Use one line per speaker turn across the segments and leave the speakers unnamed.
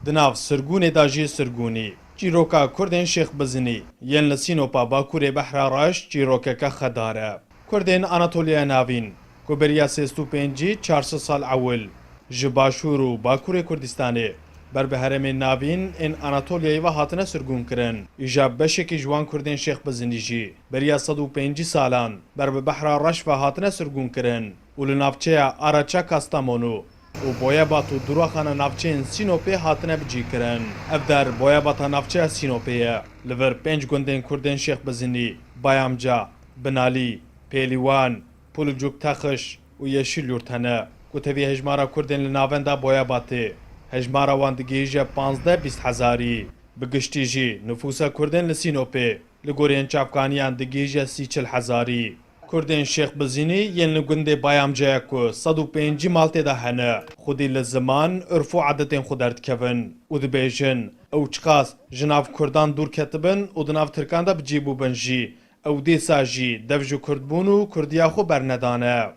Di nav sirgûnê da jî sirgûnî. Çîroka Kurdên Şêxbizinî yên li Sînopa Bakurê Behra Reş çîrokeke xedar e. Kurdên Anatoliya Navîn ku beriya sêst û pêncî 400 sal ewil ji Başûr û Bakurê Kurdistanê ber bi herêmên navîn ên Anatolyayê ve hatine sirgûnkirin. Îja beşekî ji wan Kurdên Şêxbizinî jî beriya 150 salan ber bi Behra Reş ve hatine sirgûnkirin û li navçeya Araça Kastamonu û Boyabat û duraxana navçeyên Sînopê hatine bicîkirin. Ev der Boyabata navçeya Sînopê ye. Li vir 5 gundên Kurdên Şêxbizinî, Bayamca, Binalî, Pêlîwan, Pulcuk Texş û Yeşil Yurt hene ku tevî hejmara Kurdên li navenda Boyabatê. Hejmara wan digihîje 15-20 hezarî. Bi giştî jî nüfusa Kurdên li Sînopê li gorîyên çavkaniyan digihîje 30-40 hezarî. Kurdên Şêxbizinî yên li gundê Bayamcaya ku 105 maltê de hene, xwedî li ziman, ürf û adetên xwe derdikevin û dibêjin ew çiqas ji nav Kurdan dûr ketibin û di nav Tirkan de bicîbûbin jî, ew dîsa jî dev ji Kurdbûn û Kurdiya xwe bernedane.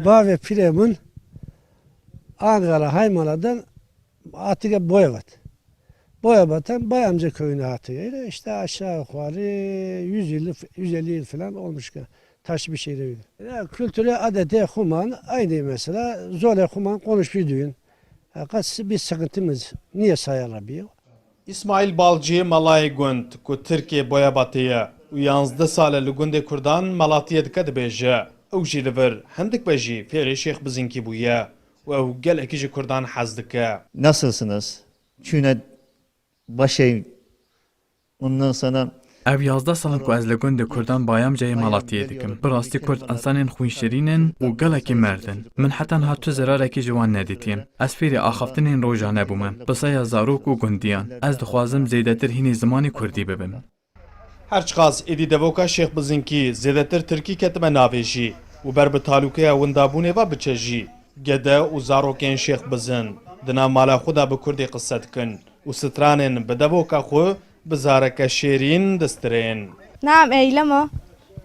Bavê pirê min Ankara Haymala'dan Atıge Boyabat. Boyabat'tan Bayamca köyüne Atıge'yle işte aşağı yukarı 150 yıl falan olmuş. Taş bir şey değil. Ya, kültürü, adeti, human aynı mesela. Zorla human konuşuyor düğün. Bir sıkıntımız niye sayılabiliyor?
İsmail Balcı Malayê Gund ku Tirkiye Boyabatê ye û 11 sal li gundê Kurdan Malatiyê dike dibêje. Ew jî li vir hindik be jî fêrê Şêxbizinkî bûye û ew gelekî ji Kurdan hez dike.
Nasılsınız? Çüne başey ondan sonra
Ev 11 salin ku ez li gundê Kurdan Bayamcayê Malatiyê dikim. Bi rastî Kurd insanên xwînşirîn û gelekî merdin. Min hetan tu zirarekî ji wan nedîtiye. Ez fêrî axaftinên rojan nebûme. Pisaya zarok û gundiyan. Ez dixwazim zêdetir hînî zimanê Kurdî bibim.
Her çiqas êdî devoka Şêxbizinkî zêdetir Tirkî ketime navê jî û ber bi talûkeya windabûnê ve biçe jî. Gede û zarokên Şêxbizin di nav mala xwe de bi Kurdî qise dikin û stranên bi devoka xwe bi zareke şêrîn distirên.
Nam Eylema,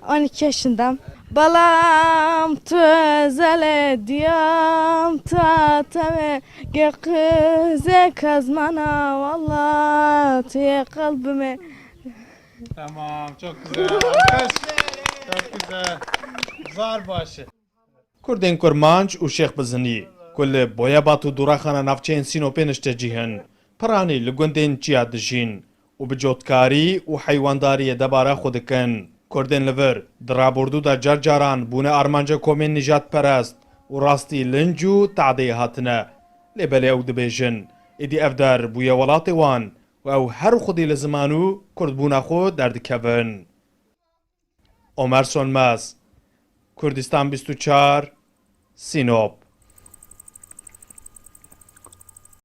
12 yaşındayım. Balam tu özel diyam ta teme ge kıze kazmana vallahi kalbime.
Tamam, çok güzel. Çok güzel. Zar başı. Kurdên Kurmanc û Şêxbizinî ku li Boyabat û duraxana navçeyên Sînopê nişte cîhin, piranî li gundên çiya dijîn û bi cotkarî û heywandariyê debara xwe dikin. Kurdên li vir di rabordû de car caran bûne armanca komên nijadperest û rastî linc û tehdê hatine. Lêbelê ew dibêjin êdî ev der bûye welatê wan û ew her xwedî li ziman û Kurdbûna xwe derdikevin. Ömer Sönmez, Kurdistan 24, Sinop.